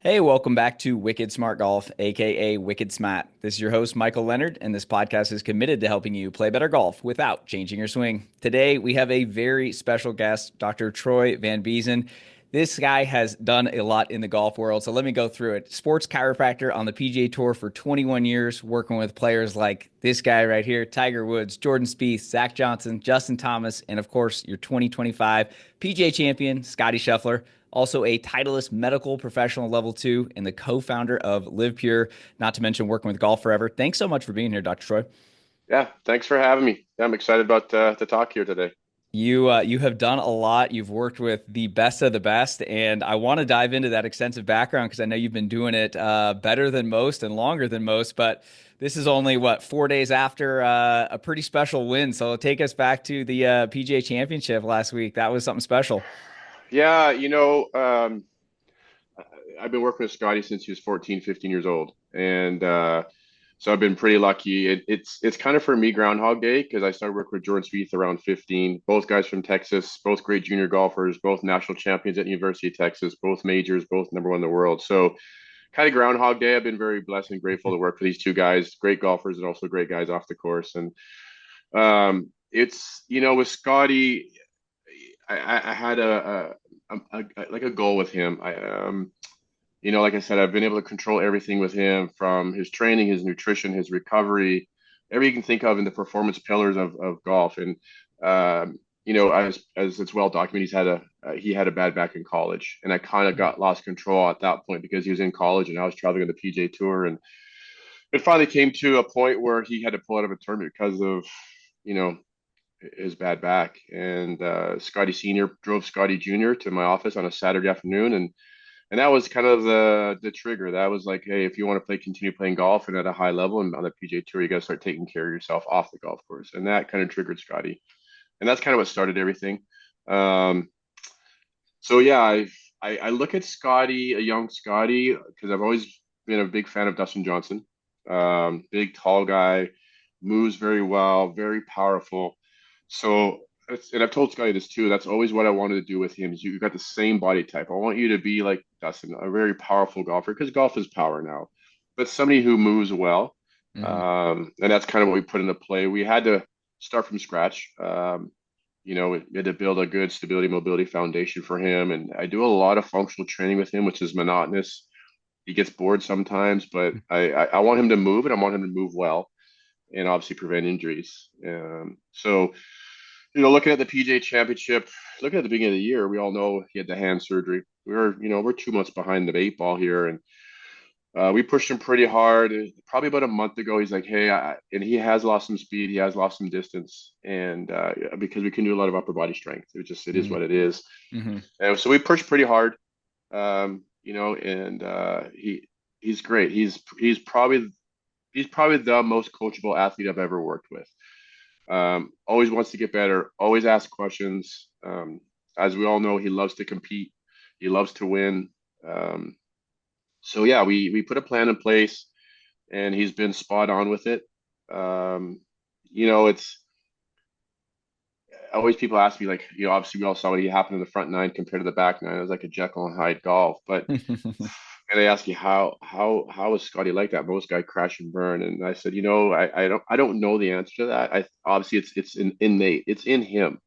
Hey, welcome back to Wicked Smart Golf, aka Wicked Smart. This is your host, Michael Leonard, and this podcast is committed to helping you play better golf without changing your swing. Today, we have a very special guest, Dr. Troy Van Biezen. This guy has done a lot in the golf world, so let me go through it. Sports chiropractor on the PGA Tour for 21 years, working with players like this guy right here, Tiger Woods, Jordan Spieth, Zach Johnson, Justin Thomas, and of course, your 2025 PGA champion, Scotty Scheffler. Also a Titleist medical professional level 2 and the co-founder of Live Pure, not to mention working with Golf Forever. Thanks so much for being here, Dr. Troy. Yeah, thanks for having me. Yeah, I'm excited about to talk here today. You have done a lot. You've worked with the best of the best, and I want to dive into that extensive background because I know you've been doing it better than most and longer than most. But this is only what 4 days after a pretty special win. So take us back to the PGA Championship last week. That was something special. Yeah, I've been working with Scotty since he was 14, 15 years old. And so I've been pretty lucky. It's kind of for me Groundhog Day because I started working with Jordan Spieth around 15. Both guys from Texas, both great junior golfers, both national champions at University of Texas, both majors, both number one in the world. So kind of Groundhog Day. I've been very blessed and grateful to work for these two guys, great golfers and also great guys off the course. And with Scotty, I had like a goal with him. Like I said, I've been able to control everything with him from his training, his nutrition, his recovery, everything you can think of in the performance pillars of golf. And as it's well documented, he had a bad back in college, and I kind of got lost control at that point because he was in college and I was traveling on the PGA Tour, and it finally came to a point where he had to pull out of a tournament because of you know his bad back. And Scotty Senior drove Scotty Junior to my office on a Saturday afternoon, and that was kind of the trigger. That was like, hey, if you want to continue playing golf and at a high level and on the PGA Tour, you got to start taking care of yourself off the golf course. And that kind of triggered Scotty, and that's kind of what started everything. Um, so yeah, I look at Scotty, a young Scotty, because I've always been a big fan of Dustin Johnson. Big, tall guy, moves very well, very powerful. So, and I've told Scotty this too. That's always what I wanted to do with him. Is you've got the same body type. I want you to be like Dustin, a very powerful golfer, because golf is power now, but somebody who moves well. Mhm. And that's kind of what we put into play. We had to start from scratch. We had to build a good stability, mobility foundation for him. And I do a lot of functional training with him, which is monotonous. He gets bored sometimes, but I want him to move, and I want him to move well, and obviously prevent injuries. Looking at the PGA Championship, looking at the beginning of the year, we all know he had the hand surgery. We're 2 months behind the 8 ball here, and we pushed him pretty hard. Probably about a month ago, he's like, "Hey," and he has lost some speed, he has lost some distance, and because we can do a lot of upper body strength, it is Mhm. what it is. Mhm. And so we pushed pretty hard, and he's great. He's probably the most coachable athlete I've ever worked with. Always wants to get better, always asks questions. As we all know, he loves to compete, he loves to win. So yeah, we put a plan in place, and he's been spot on with it. It's always people ask me, like, obviously we all saw what happened in the front nine compared to the back nine. It was like a Jekyll and Hyde golf, but and they ask you how is Scotty like that? Most guy crash and burn, and I said, I don't know the answer to that. I obviously innate, it's in him.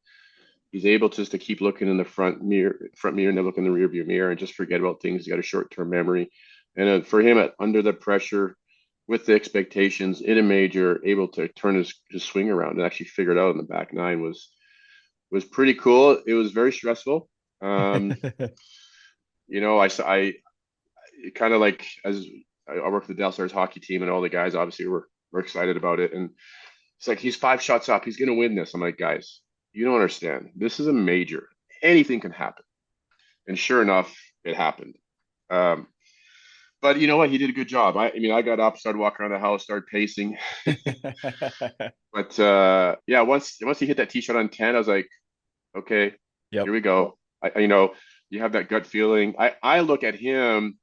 He's able just to keep looking in the front mirror, and then look in the rear view mirror and just forget about things. He's got a short term memory, and for him, under the pressure, with the expectations in a major, able to turn his swing around and actually figure it out in the back nine was pretty cool. It was very stressful. Um, I kind of like, as I work with the Dallas Stars hockey team, and all the guys obviously were excited about it. And it's like, he's 5 shots up. He's going to win this. I'm like, guys, you don't understand. This is a major. Anything can happen. And sure enough, it happened. Um, but you know what? He did a good job. I mean, I got up, started walking around the house, started pacing. But yeah, once he hit that tee shot on 10, I was like, okay, here Yep. we go. You have that gut feeling. I look at him,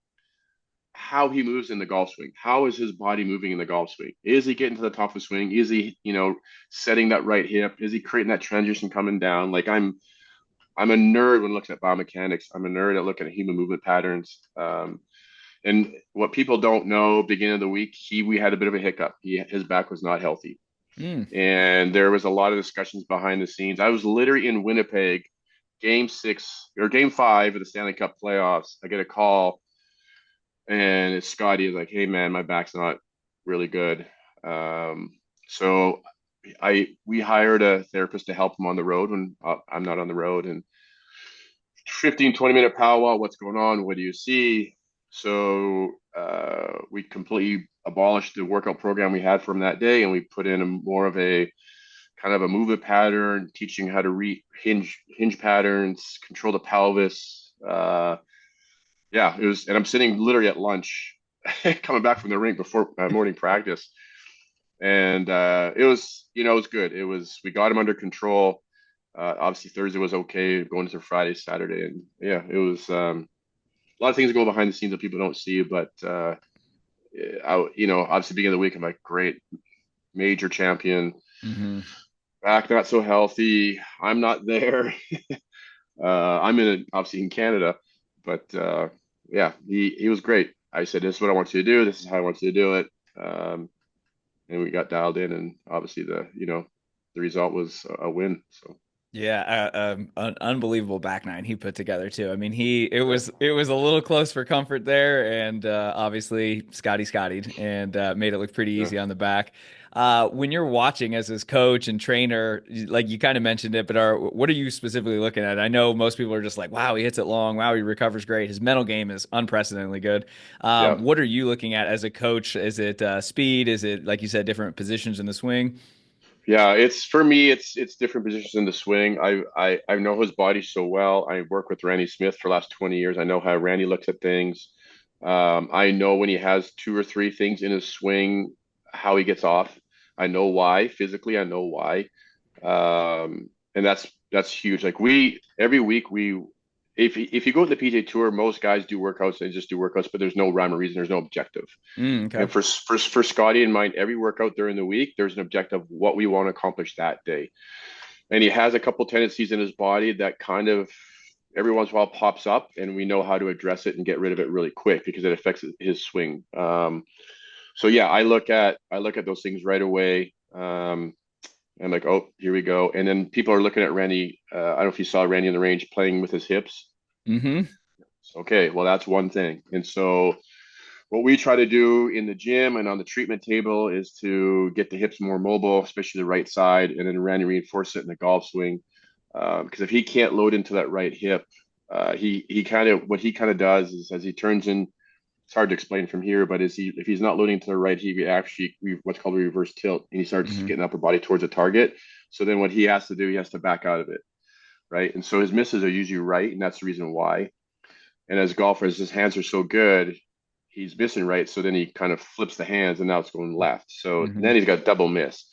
how he moves in the golf swing. How is his body moving in the golf swing? Is he getting to the top of the swing? Is he, setting that right hip? Is he creating that transition coming down? Like, I'm a nerd when looking at biomechanics. I'm a nerd at looking at human movement patterns. And what people don't know, beginning of the week, we had a bit of a hiccup. His back was not healthy, Mm. and there was a lot of discussions behind the scenes. I was literally in Winnipeg, Game 5 of the Stanley Cup playoffs. I get a call, and it's Scotty is like, "Hey man, my back's not really good." Um, so we hired a therapist to help him on the road when I'm not on the road, and 15-20 minute powwow. What's going on? What do you see? So we completely abolished the workout program we had from that day, and we put in more of a kind of a movement pattern, teaching how to hinge patterns, control the pelvis. Yeah, it was, and I'm sitting literally at lunch, coming back from the rink before morning practice, and it was, it was good. We got him under control. Obviously Thursday was okay, going into Friday, Saturday, and yeah, it was a lot of things go behind the scenes that people don't see. But obviously beginning of the week, I'm like, great, major champion, Hmm. back not so healthy. I'm not there. I'm obviously in Canada, but yeah, he was great. I said, "This is what I want you to do. This is how I want you to do it." Um, and we got dialed in, and obviously the result was a win. So Yeah, an unbelievable back nine he put together too. I mean, it yeah, was a little close for comfort there, and obviously Scottied and made it look pretty yeah, easy on the back. When you're watching as his coach and trainer, like you kind of mentioned it, but what are you specifically looking at? I know most people are just like, "Wow, he hits it long. Wow, he recovers great. His mental game is unprecedentedly good." yeah. What are you looking at as a coach? Is it speed? Is it like you said, different positions in the swing? Yeah, it's for me. It's different positions in the swing. I know his body so well. I work with Randy Smith for the last 20 years. I know how Randy looks at things. I know when he has two or three things in his swing, how he gets off. I know why physically. I know why, and that's huge. Like we every week if you go to the PGA Tour, most guys do workouts. They just do workouts, but there's no rhyme or reason. There's no objective. Okay. And for Scotty and mine, every workout during the week, there's an objective of what we want to accomplish that day. And he has a couple tendencies in his body that kind of every once in a while pops up, and we know how to address it and get rid of it really quick because it affects his swing. So yeah, I look at those things right away. I'm like, oh, here we go. And then people are looking at Randy. I don't know if you saw Randy in the range playing with his hips. Mm-hmm. Okay, well, that's one thing. And so what we try to do in the gym and on the treatment table is to get the hips more mobile, especially the right side, and then Randy reinforce it in the golf swing. Because if he can't load into that right hip, he kind of what he kind of does is as he turns in. It's hard to explain from here, but if he's not loading to the right, he actually what's called a reverse tilt, and he starts Mm-hmm. getting upper body towards the target. So then what he has to do, he has to back out of it, right? And so his misses are usually right, and that's the reason why. And as golfers, his hands are so good, he's missing right. So then he kind of flips the hands and now it's going left. So Mm-hmm. then he's got double miss.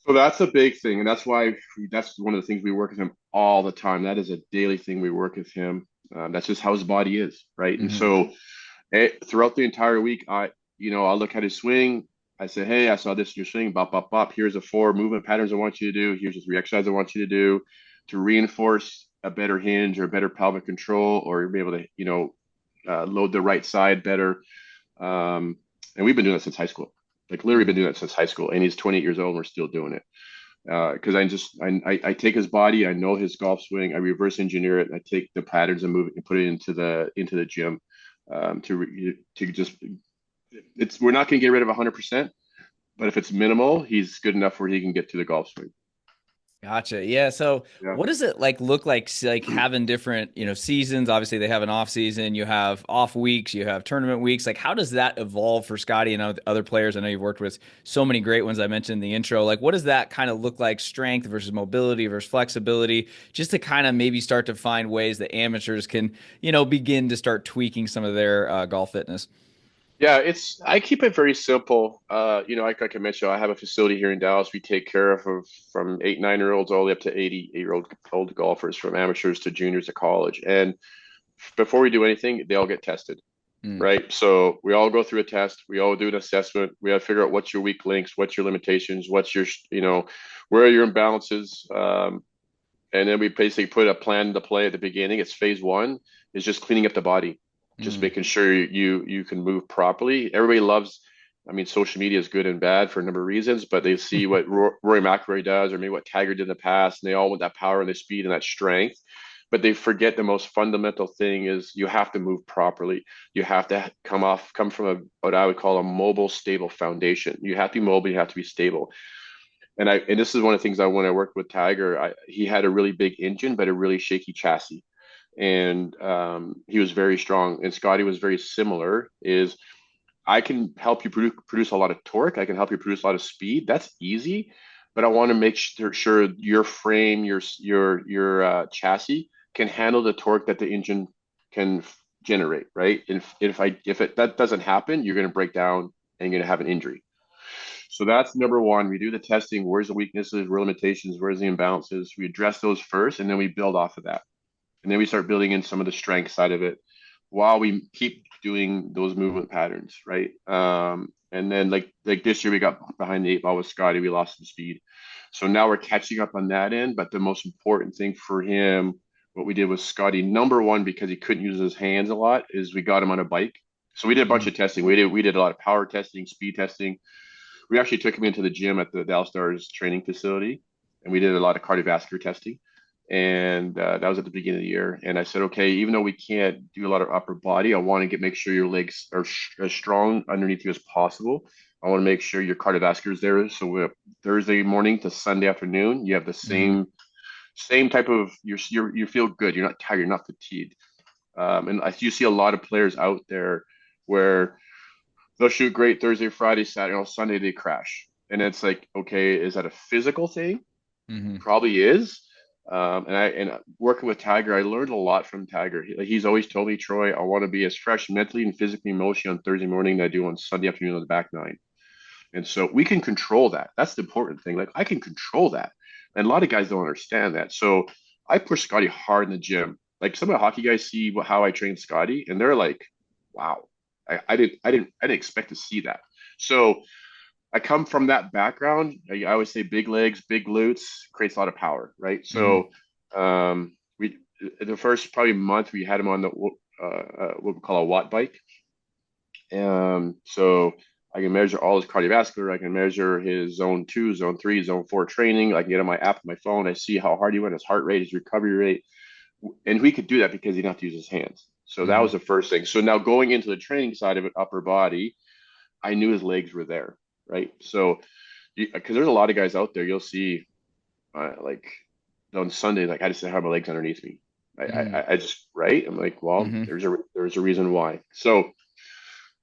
So that's a big thing. And that's one of the things we work with him all the time. That is a daily thing we work with him. That's just how his body is. Right. And Hmm. so throughout the entire week, I'll look at his swing. I say, hey, I saw this in your swing, bop, bop, bop. Here's the 4 movement patterns I want you to do. Here's the 3 exercises I want you to do to reinforce a better hinge or better pelvic control, or be able to, load the right side better. And we've been doing that since high school. Like literally been Hmm. doing that since high school. And he's 28 years old and we're still doing it. Because I take his body, I know his golf swing, I reverse engineer it, and I take the patterns and move it and put it into the gym to just we're not going to get rid of 100%, but if it's minimal, he's good enough where he can get to the golf swing. Gotcha. Yeah. So, Yeah. what does it like look like having different, seasons? Obviously, they have an off season, you have off weeks, you have tournament weeks. Like, how does that evolve for Scotty and other players? I know you've worked with so many great ones I mentioned in the intro. Like, what does that kind of look like? Strength versus mobility versus flexibility, just to kind of maybe start to find ways that amateurs can, begin to start tweaking some of their golf fitness. Yeah, I keep it very simple. Like I mentioned, I have a facility here in Dallas. We take care of from 8, 9 year olds all the way up to 88-year-old golfers, from amateurs to juniors to college. And before we do anything, they all get tested, Mm. right? So we all go through a test. We all do an assessment. We have to figure out what's your weak links, what's your limitations, where are your imbalances. And then we basically put a plan to play at the beginning. It's phase 1 is just cleaning up the body. just Mm. making sure you can move properly. Everybody loves, I mean, social media is good and bad for a number of reasons, but they see what Rory McIlroy does, or maybe what Tiger did in the past, and they all want that power and the speed and that strength. But they forget the most fundamental thing is you have to move properly. You have to come from what I would call a mobile, stable foundation. You have to be mobile. You have to be stable. And this is one of the things when I worked with Tiger, he had a really big engine, but a really shaky chassis, and he was very strong. And Scotty was very similar. Is I can help you produce a lot of torque. I can help you produce a lot of speed. That's easy, but I want to make sure your frame, your chassis can handle the torque that the engine can generate, right? And if that doesn't happen, you're going to break down and you're going to have an injury. So that's number one. We do the testing. Where's the weaknesses? Where limitations? Where's the imbalances? We address those first, and then we build off of that. And then we start building in some of the strength side of it while we keep doing those movement patterns, right? And then like this year we got behind the eight ball with Scotty. We lost some speed. So now we're catching up on that end. But the most important thing for him, what we did with Scotty, number one, because he couldn't use his hands a lot, is we got him on a bike. So we did a bunch Mm. of testing. We did a lot of power testing, speed testing. We actually took him into the gym at the Dallas Stars training facility, and we did a lot of cardiovascular testing. And that was at the beginning of the year. And I said, okay, even though we can't do a lot of upper body, I want to make sure your legs are as strong underneath you as possible. I want to make sure your cardiovascular is there. So Thursday morning to Sunday afternoon, you have the Mm. same type of you feel good. You're not tired. You're not fatigued. And you see a lot of players out there where they'll shoot great Thursday, Friday, Saturday, Sunday they crash. And it's like, okay, is that a physical thing? Mm. Probably is. And working with Tiger, I learned a lot from Tiger. He's always told me, Troy, I want to be as fresh mentally and physically emotionally on Thursday morning than I do on Sunday afternoon on the back nine. And so we can control that. That's the important thing. Like I can control that. And a lot of guys don't understand that. So I push Scotty hard in the gym. Like some of the hockey guys see how I train Scotty, and they're like, wow, I didn't expect to see that. So I come from that background. I always say big legs, big glutes creates a lot of power, right? Mm. So we the first probably month we had him on the what we call a watt bike. So I can measure all his cardiovascular. I can measure his zone two, zone three, zone four training. I can get on my app on my phone. I see how hard he went, his heart rate, his recovery rate, and we could do that because he didn't have to use his hands. So that Mm. was the first thing. So now going into the training side of it, upper body, I knew his legs were there, right? So because there's a lot of guys out there, you'll see like on Sunday, like I just have my legs underneath me. Mm. I just right. I'm like, well, Mm. there's a reason why. So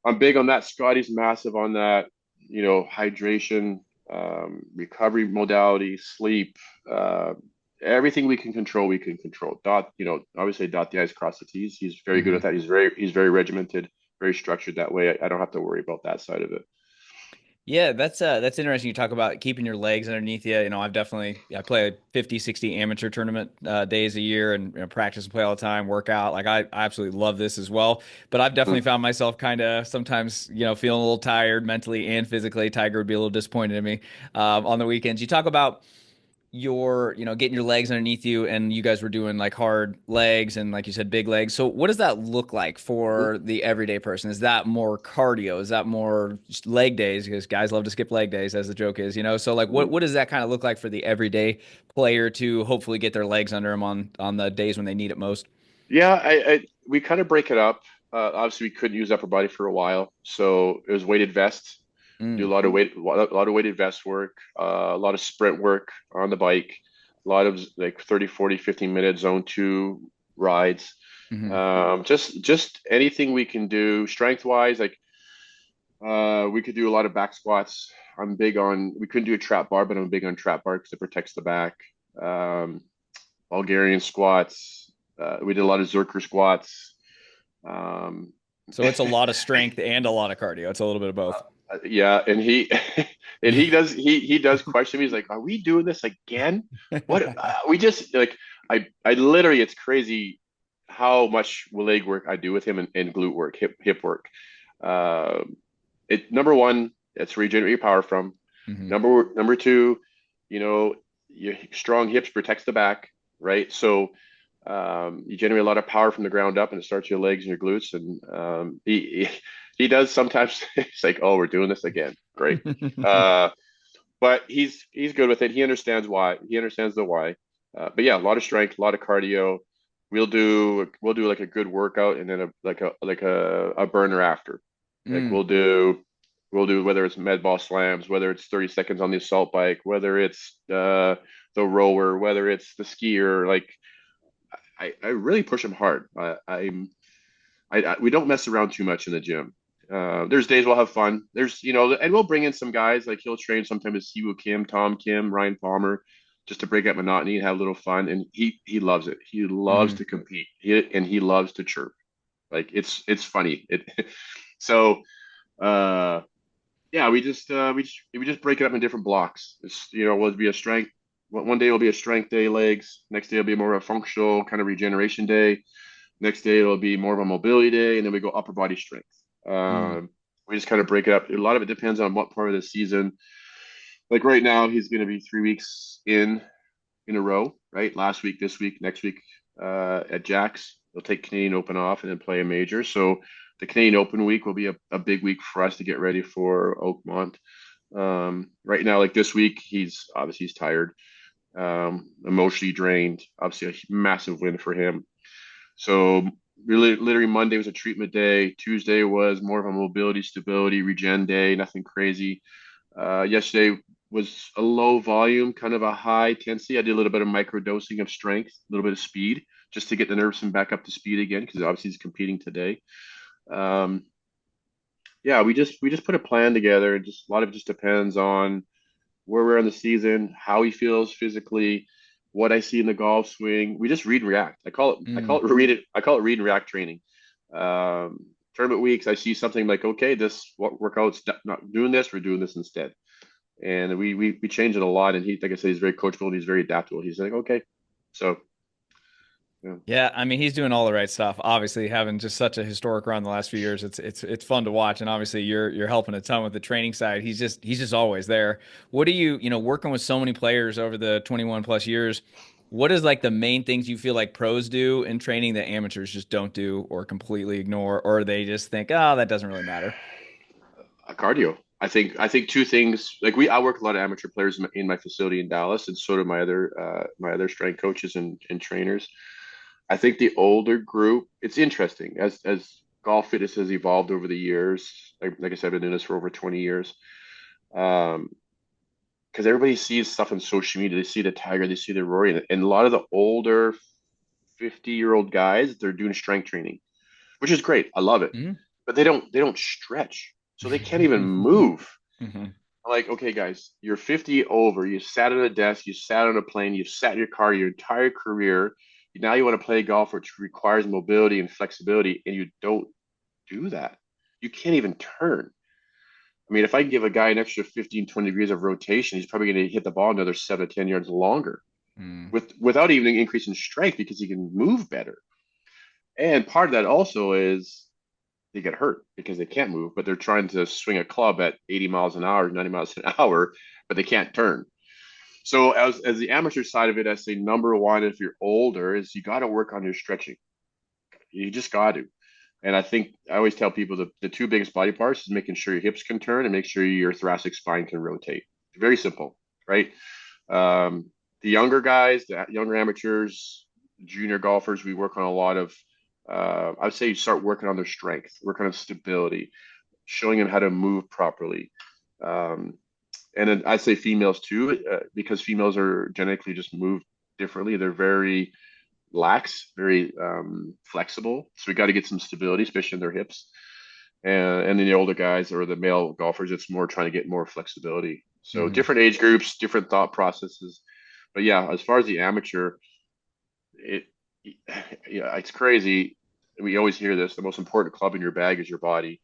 I'm big on that. Scotty's massive on that. Hydration, recovery modality, sleep, everything we can control, we can control. Obviously dot the i's, cross the t's. He's very good Mm. at that. He's very regimented, very structured that way. I don't have to worry about that side of it. Yeah, that's interesting. You talk about keeping your legs underneath you. I play 50, 60 amateur tournament days a year and practice and play all the time, work out. Like I absolutely love this as well. But I've definitely Mhm. found myself kind of sometimes, feeling a little tired mentally and physically. Tiger would be a little disappointed in me on the weekends. You talk about getting your legs underneath you, and you guys were doing like hard legs and like you said, big legs. So what does that look like for the everyday person? Is that more cardio? Is that more just leg days? Because guys love to skip leg days, as the joke is. So like what does that kind of look like for the everyday player to hopefully get their legs under them on the days when they need it most? Yeah, we kind of break it up. Obviously, we couldn't use upper body for a while, so it was weighted vest. Do Mm. a lot of weighted vest work, a lot of sprint work on the bike, a lot of like 30, 40, 50 minute zone two rides. Hmm. Just anything we can do strength wise. Like we could do a lot of back squats. We couldn't do a trap bar, but I'm big on trap bar because it protects the back. Um, Bulgarian squats. We did a lot of Zercher squats. Um, So it's a lot of strength and a lot of cardio. It's a little bit of both. yeah, and he and he does question me. He's like, "Are we doing this again? What we just like?" I literally, it's crazy how much leg work I do with him and glute work, hip work. Um, number one, it's where you generate your power from. Hmm. Number two, you know, your strong hips protects the back, right? So You generate a lot of power from the ground up, and it starts your legs and your glutes. And he does sometimes. It's like, oh, we're doing this again. Great. Uh, but he's good with it. He understands why. He understands the why. But yeah, a lot of strength, a lot of cardio. We'll do like a good workout and then a burner after. Like Mm. we'll do whether it's med ball slams, whether it's 30 seconds on the assault bike, whether it's the rower, whether it's the skier. Like I really push him hard. We don't mess around too much in the gym. There's days we'll have fun. And we'll bring in some guys like he'll train sometimes with Siwoo Kim, Tom Kim, Ryan Palmer, just to break up monotony and have a little fun. And he loves it. He loves Mm. to compete. He loves to chirp. Like it's funny. So uh yeah, we just break it up in different blocks. Will be a strength. One day will be a strength day, legs. Next day will be more of a functional kind of regeneration day. Next day it'll be more of a mobility day, and then we go upper body strength. Mm. We just kind of break it up. A lot of it depends on what part of the season. Like right now, he's going to be 3 weeks in a row, right? Last week, this week, next week at Jack's. They'll take Canadian Open off and then play a major. So the Canadian Open week will be a big week for us to get ready for Oakmont. Right now, like this week, he's tired, emotionally drained. Obviously, a massive win for him. So really, literally Monday was a treatment day. Tuesday was more of a mobility, stability, regen day. Nothing crazy. Yesterday was a low volume, kind of a high intensity. I did a little bit of micro dosing of strength, a little bit of speed, just to get the nerves back up to speed again, because obviously he's competing today. Um, yeah, we just put a plan together, and just a lot of it just depends on where we're in the season, how he feels physically, what I see in the golf swing. We just read and react. Mm. I call it read and react training. Tournament weeks, I see something like, okay, this workout's not doing this, we're doing this instead. And we change it a lot. And like I said, he's very coachable and he's very adaptable. He's like, okay, so yeah. Yeah, I mean he's doing all the right stuff. Obviously, having just such a historic run the last few years, it's fun to watch. And obviously, you're helping a ton with the training side. He's just always there. What do you working with so many players over the 21 plus years? What is like the main things you feel like pros do in training that amateurs just don't do or completely ignore, or they just think, oh, that doesn't really matter? Cardio. I think two things. Like I work with a lot of amateur players in my facility in Dallas, and so do my other strength coaches and trainers. I think the older group, it's interesting as golf fitness has evolved over the years. Like I said, I've been doing this for over 20 years. Um, because everybody sees stuff on social media. They see the Tiger, they see the Rory, and a lot of the older 50-year-old guys, they're doing strength training, which is great. I love it. Mhm. But they don't stretch. So they can't even move. Mhm. I'm like, okay, guys, you're 50 over. You sat at a desk, you sat on a plane, you've sat in your car your entire career. Now you want to play golf, which requires mobility and flexibility, and you don't do that. You can't even turn. I mean, if I give a guy an extra 15, 20 degrees of rotation, he's probably going to hit the ball another 7 to 10 yards longer Mm. without even increasing strength because he can move better. And part of that also is they get hurt because they can't move, but they're trying to swing a club at 80 miles an hour, 90 miles an hour, but they can't turn. So as the amateur side of it, I say number one, if you're older, is you got to work on your stretching. You just got to. And I think I always tell people the two biggest body parts is making sure your hips can turn and make sure your thoracic spine can rotate. Very simple, right? The younger guys, the younger amateurs, junior golfers, we work on a lot of. I would say you start working on their strength, working on stability, showing them how to move properly. Um, and then I say females too, because females are genetically just moved differently. They're very lax, very flexible. So we got to get some stability, especially in their hips. And then the older guys or the male golfers, it's more trying to get more flexibility. So Mhm. different age groups, different thought processes. But yeah, as far as the amateur, it yeah, it's crazy. We always hear this: the most important club in your bag is your body,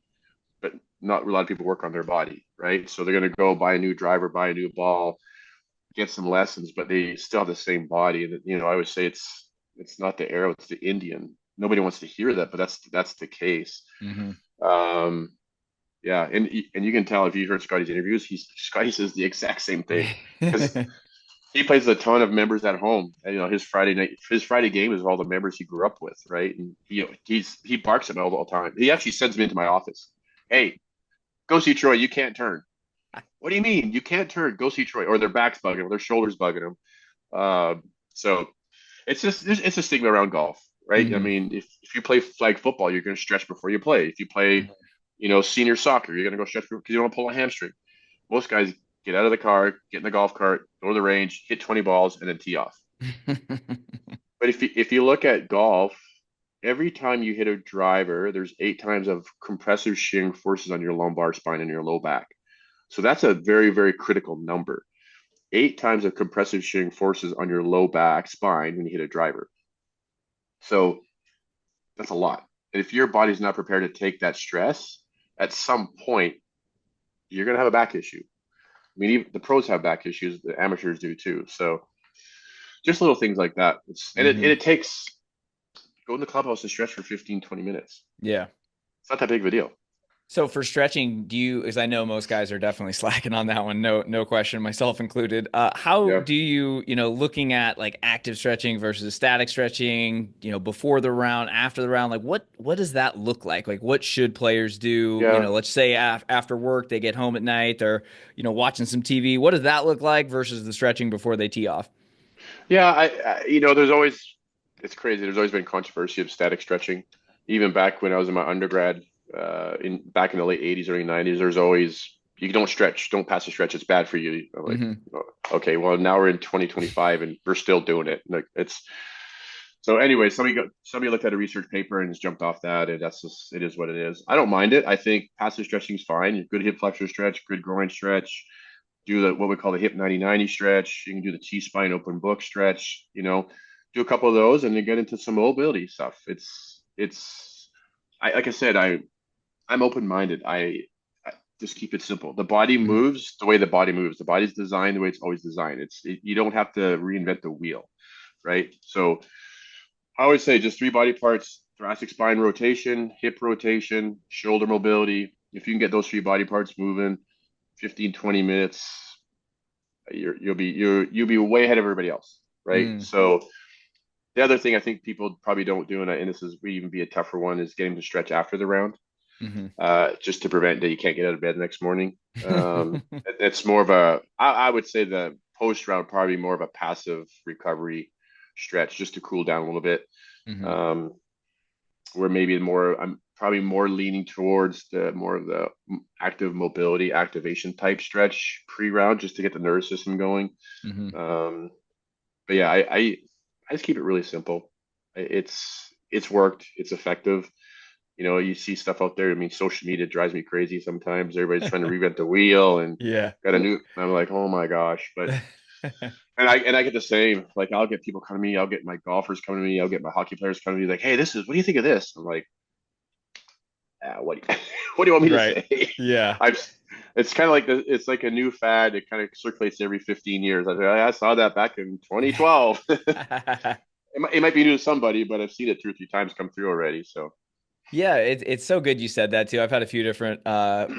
but not a lot of people work on their body, right? So they're going to go buy a new driver, buy a new ball, get some lessons, but they still have the same body. And I always say it's not the arrow, it's the Indian. Nobody wants to hear that, but that's the case. Mhm. Um, yeah, and you can tell if you heard Scotty's interviews, Scotty says the exact same thing because he plays a ton of members at home. And, his Friday game is all the members he grew up with, right? And he barks at me all the time. He actually sends me into my office. Hey, go see Troy. You can't turn. What do you mean? You can't turn. Go see Troy. Or their back's bugging them, their shoulders bugging them. So it's a stigma around golf, right? I Hmm. mean, if you play flag football, you're going to stretch before you play. If you play, senior soccer, you're going to go stretch because you don't want to pull a hamstring. Most guys get out of the car, get in the golf cart, go to the range, hit 20 balls, and then tee off. But if you look at golf, every time you hit a driver, there's 8 times of compressive shearing forces on your lumbar spine and your low back. So that's a very, very critical number. 8 times of compressive shearing forces on your low back spine when you hit a driver. So that's a lot. And if your body's not prepared to take that stress, at some point, you're going to have a back issue. I mean, even the pros have back issues, the amateurs do too. So just little things like that. Hmm. It takes go in the clubhouse and stretch for 15, 20 minutes. Yeah. It's not that big of a deal. So for stretching, as I know most guys are definitely slacking on that one, no question, myself included. How Yeah. do you, looking at like active stretching versus static stretching, before the round, after the round, like what does that look like? Like what should players do? Yeah. Let's say after work, they get home at night, they're, watching some TV. What does that look like versus the stretching before they tee off? Yeah. There's always, it's crazy. There's always been controversy of static stretching. Even back when I was in my undergrad, back in the late 80s, early 90s, there's always, you don't stretch, don't pass a stretch. It's bad for you. I'm like, Hmm. oh, okay, well, now we're in 2025 and we're still doing it. Like so anyway, somebody looked at a research paper and just jumped off that, and that's just it is what it is. I don't mind it. I think passive stretching is fine. Good hip flexor stretch, good groin stretch. Do the what we call the hip 90-90 stretch. You can do the T spine open book stretch. Do a couple of those and then get into some mobility stuff. Like I said, I'm open minded. I just keep it simple. The body Hmm. moves the way the body moves. The body's designed the way it's always designed. You don't have to reinvent the wheel, right? So I always say just 3 body parts: thoracic spine rotation, hip rotation, shoulder mobility. If you can get those 3 body parts moving 15, 20 minutes, you'll be way ahead of everybody else, right? Mm. So the other thing I think people probably don't do, and this is would even be a tougher one, is getting to stretch after the round, Hmm. just to prevent that you can't get out of bed the next morning. It's more of I would say the post round probably more of a passive recovery stretch just to cool down a little bit. Hmm. Um, where maybe I'm probably more leaning towards the more of the active mobility activation type stretch pre-round just to get the nervous system going. Hmm. Um, but yeah, I just keep it really simple. It's worked. It's effective. You see stuff out there. I mean, social media drives me crazy sometimes. Everybody's trying to reinvent the wheel and Yeah. got a new. I'm like, oh my gosh! But and I get the same. Like I'll get people coming to me. I'll get my golfers coming to me. I'll get my hockey players coming to me. Like, hey, what do you think of this? I'm like, what do you want me to Right. say? Yeah. I've it's kind of like it's like a new fad. It kind of circulates every 15 years. I saw that back in 2012. It might be new to somebody, but I've seen it 2 or 3 times come through already. So Yeah, it's so good you said that too. I've had a few different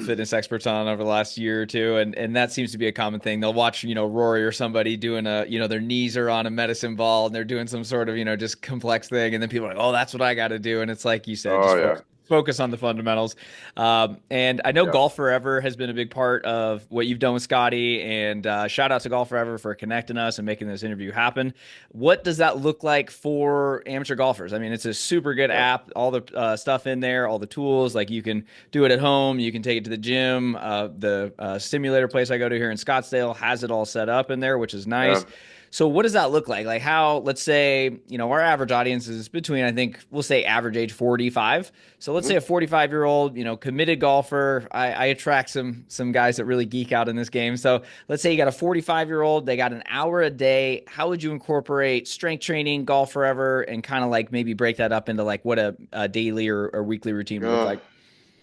fitness experts on over the last year or two, and that seems to be a common thing. They'll watch, Rory or somebody doing their knees are on a medicine ball and they're doing some sort of, just complex thing, and then people are like, oh, that's what I got to do, and it's like you said, oh just yeah, focus on the fundamentals. And I know yeah. Golf Forever has been a big part of what you've done with Scotty, and shout out to Golf Forever for connecting us and making this interview happen. What does that look like for amateur golfers? I mean, it's a super good Yeah. app, all the stuff in there, all the tools. Like you can do it at home, you can take it to the gym. The simulator place I go to here in Scottsdale has it all set up in there, which is Yeah. nice. So what does that look like? Like how, let's say, our average audience is between, I think we'll say average age 45. So let's say Mhm. a 45-year-old, committed golfer. I attract some guys that really geek out in this game. So let's say you got a 45-year-old, they got an hour a day. How would you incorporate strength training, golf forever, and kind of like maybe break that up into like what a daily or weekly routine would look Uh, like?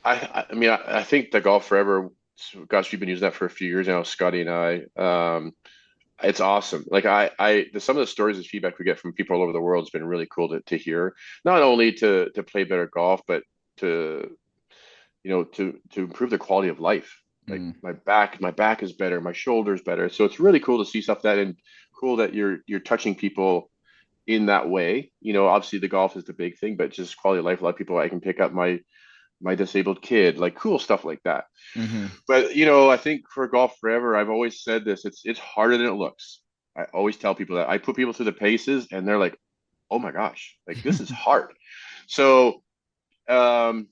I think the golf forever. Gosh, we've been using that for a few years now, Scotty and I. It's awesome. Like some of the stories and feedback we get from people all over the world has been really cool to hear. Not only to play better golf, but to to improve their quality of life. Like Mm. my back is better, my shoulders better. So it's really cool to see stuff that, and cool that you're touching people in that way. You know, obviously the golf is the big thing, but just quality of life. A lot of people, I can pick up my disabled kid, like cool stuff like that. Hmm. But you know, I think for golf forever, I've always said this, it's harder than it looks. I always tell people that. I put people through the paces and they're like, oh my gosh, like this is hard. So um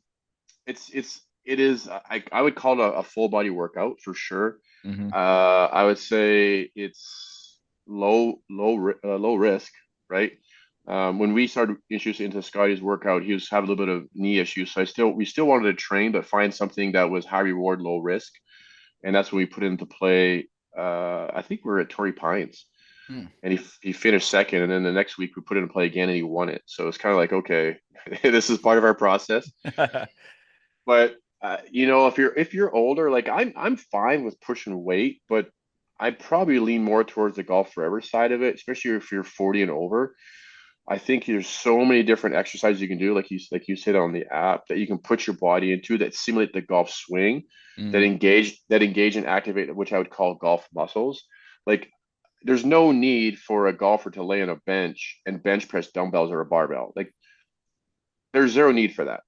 it is, I would call it a full body workout for sure. Hmm. I would say it's low risk, right? When we started introducing into Scotty's workout, he was having a little bit of knee issues. So we still wanted to train, but find something that was high reward, low risk. And that's when we put into play. I think we were at Torrey Pines, Mm. and he finished second. And then the next week we put it in play again, and he won it. So it's kind of like, okay, this is part of our process. But you know, if you're older, like I'm fine with pushing weight, but I probably lean more towards the golf forever side of it, especially if you're 40 and over. I think there's so many different exercises you can do, like you said on the app, that you can put your body into that simulate the golf swing, Hmm. that engage and activate, which I would call golf muscles. Like there's no need for a golfer to lay on a bench and bench press dumbbells or a barbell. Like there's zero need for that.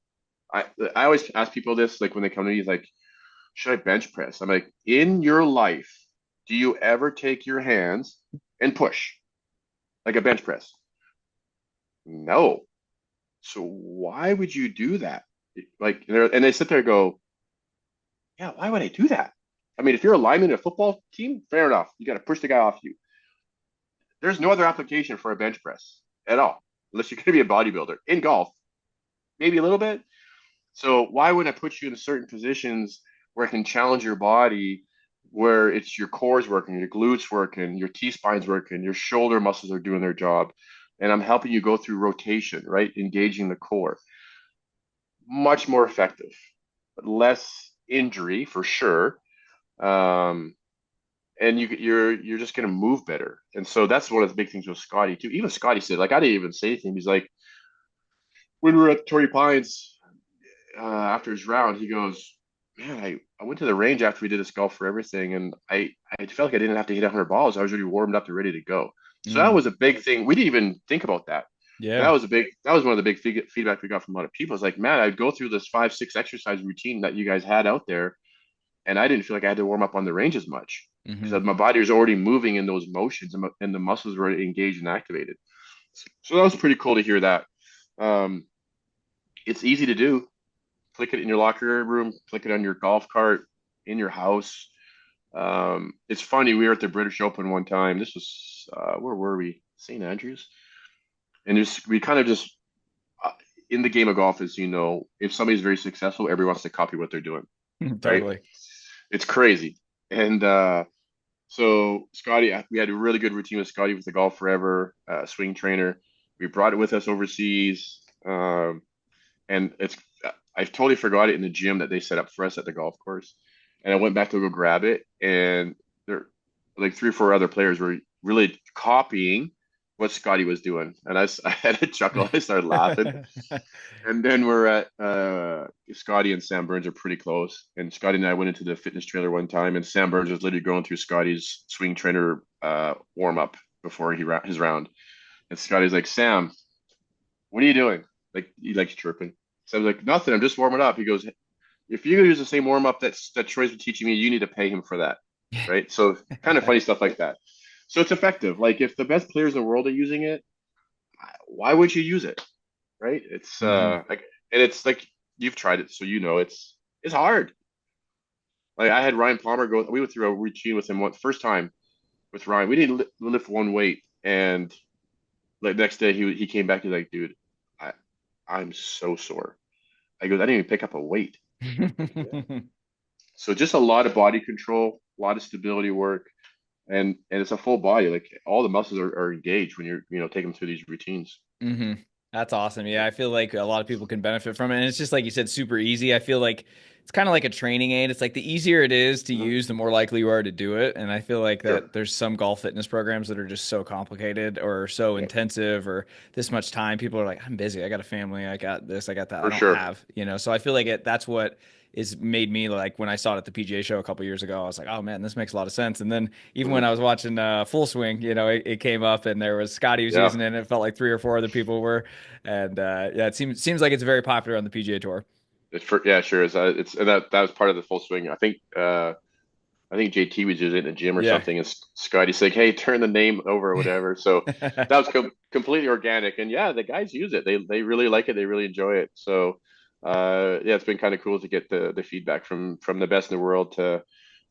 I I always ask people this, like when they come to me, like, should I bench press? I'm like, in your life, do you ever take your hands and push like a bench press? No. So why would you do that? Like, and they sit there and go, yeah, why would I do that? I mean, if you're a lineman in a football team, fair enough. You got to push the guy off you. There's no other application for a bench press at all, unless you're going to be a bodybuilder. In golf, maybe a little bit. So why would I put you in certain positions where I can challenge your body, where it's your core's working, your glutes working, your T-spine's working, your shoulder muscles are doing their job, and I'm helping you go through rotation, right? Engaging the core. Much more effective, but less injury for sure. Um, and you're just going to move better. And so that's one of the big things with Scotty too. Even Scotty said, like, I didn't even say anything. He's like, when we were at Torrey Pines after his round, he goes, man, I went to the range after we did this golf for everything, and I felt like I didn't have to hit 100 balls. I was already warmed up and ready to go. So that Mm. was a big thing. We didn't even think about that. And Yeah. that was one of the big feedback we got from a lot of people. It's like, man, I'd go through this 5, 6 exercise routine that you guys had out there, and I didn't feel like I had to warm up on the range as much Hmm. because my body was already moving in those motions, and the muscles were already engaged and activated. So that was pretty cool to hear that. Um, it's easy to do. Click it in your locker room, click it on your golf cart, in your house. It's funny. We were at the British Open one time. This was where were we? St. Andrews, and just we kind of just uh, in the game of golf, as you know, if somebody's very successful, everyone wants to copy what they're doing, right? Totally. It's crazy. And so Scotty, we had a really good routine with Scotty with the Golf Forever swing trainer. We brought it with us overseas, and it's I totally forgot it in the gym that they set up for us at the golf course. And I went back to go grab it, and there, like 3 or 4 other players were really copying what Scotty was doing, and I had a chuckle. I started laughing. And then we're at Scotty and Sam Burns are pretty close. And Scotty and I went into the fitness trailer one time, and Sam Burns was literally going through Scotty's swing trainer warm up before his round. And Scotty's like, Sam, what are you doing? Like he likes chirping. So I was like, nothing. I'm just warming up. He goes, if you're gonna use the same warm up that Troy's been teaching me, you need to pay him for that, right? So kind of funny stuff like that. So it's effective. Like if the best players in the world are using it, why would you use it, right? It's Hmm. like, and it's like you've tried it, so you know it's hard. Like I had Ryan Palmer go. We went through a routine with him one first time with Ryan. We didn't lift one weight, and like next day he came back. He's like, dude, I I'm so sore. I goes, I didn't even pick up a weight. Like, yeah. So just a lot of body control, a lot of stability work, and it's a full body. Like all the muscles are engaged when you're taking them through these routines. Hmm. That's awesome. Yeah, I feel like a lot of people can benefit from it. And it's just like you said, super easy. I feel like it's kind of like a training aid. It's like the easier it is to Mhm. use, the more likely you are to do it. And I feel like Sure. that there's some golf fitness programs that are just so complicated or so Yeah, intensive or this much time. People are like, I'm busy. I got a family. I got this. I got that. I for don't sure. have, you know. So I feel like that's what is made me like when I saw it at the PGA show a couple years ago, I was like, oh man, this makes a lot of sense. And then even when Mhm. I was watching Full Swing, it came up and there was Scotty was Yeah, using it, and it felt like three or four other people were. And yeah, it seems like it's very popular on the PGA Tour. yeah, sure is. It's and that was part of the full swing. I think JT was using it in the gym or Yeah. something, and Scotty's like, "Hey, turn the name over or whatever." So that was completely organic, and yeah, the guys use it. They really like it. They really enjoy it. So yeah, it's been kind of cool to get the feedback from the best in the world to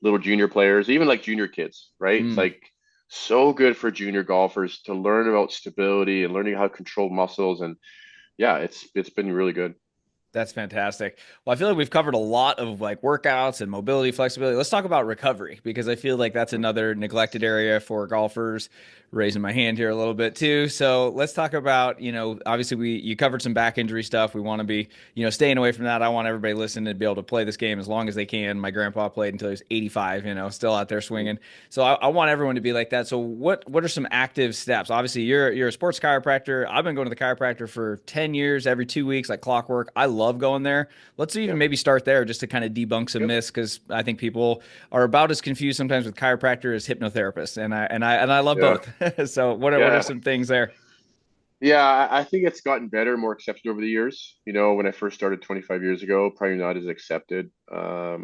little junior players, even like junior kids, right? It's Mm. like so good for junior golfers to learn about stability and learning how to control muscles, and yeah, it's been really good. That's fantastic. Well, I feel like we've covered a lot of like workouts and mobility, flexibility. Let's talk about recovery because I feel like that's another neglected area for golfers. Raising my hand here a little bit too. So let's talk about, obviously you covered some back injury stuff. We want to be, staying away from that. I want everybody listening to be able to play this game as long as they can. My grandpa played until he was 85, still out there swinging. So I want everyone to be like that. So what are some active steps? Obviously, you're a sports chiropractor. I've been going to the chiropractor for 10 years, every 2 weeks, like clockwork. I love going there. Let's even Yep. maybe start there just to kind of debunk some Yep. myths because I think people are about as confused sometimes with chiropractor as hypnotherapists, and I love Yeah. both. So what are Yeah. some things there? Yeah, I think it's gotten better, more accepted over the years. When I first started 25 years ago, probably not as accepted. I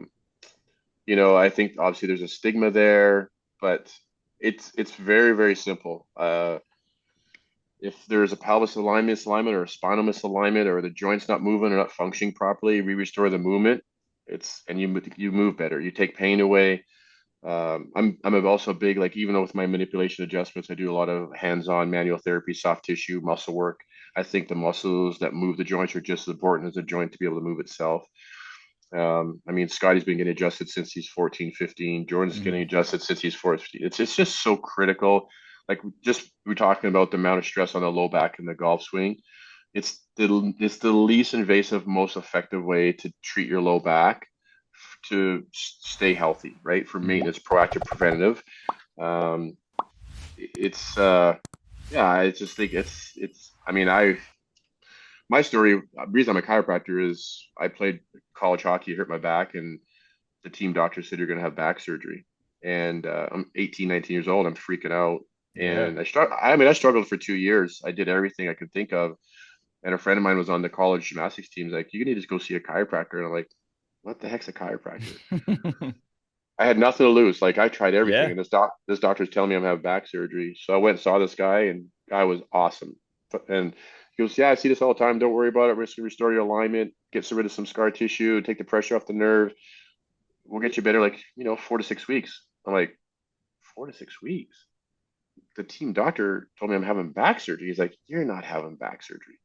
think obviously there's a stigma there, but it's very, very simple. If there's a pelvis alignment misalignment or a spinal misalignment or the joint's not moving or not functioning properly, we restore the movement. And you move better. You take pain away. I'm also big, like, even though with my manipulation adjustments, I do a lot of hands-on manual therapy, soft tissue, muscle work. I think the muscles that move the joints are just as important as the joint to be able to move itself. I mean, Scotty's been getting adjusted since he's 14, 15. Jordan's getting Mhm. adjusted since he's 14. It's just so critical. Like, just we're talking about the amount of stress on the low back in the golf swing. It's the least invasive, most effective way to treat your low back to stay healthy, right? For Mhm. maintenance, proactive, preventative. Um, it's yeah, I just think it's. I mean, my story, the reason I'm a chiropractor is I played college hockey, hurt my back, and the team doctor said you're going to have back surgery. And I'm 18, 19 years old. I'm freaking out, Yeah. and I struggled for 2 years. I did everything I could think of, and a friend of mine was on the college gymnastics team. He's like, "You need to go see a chiropractor," and I'm like, "What the heck's a chiropractor?" I had nothing to lose. Like, I tried everything, Yeah. and this doctor's telling me I'm having back surgery. So I went and saw this guy, and guy was awesome. And he goes, "Yeah, I see this all the time. Don't worry about it. We're just gonna restore your alignment, get rid of some scar tissue, take the pressure off the nerve. We'll get you better, like, 4 to 6 weeks." I'm like, 4 to 6 weeks? The team doctor told me I'm having back surgery. He's like, "You're not having back surgery."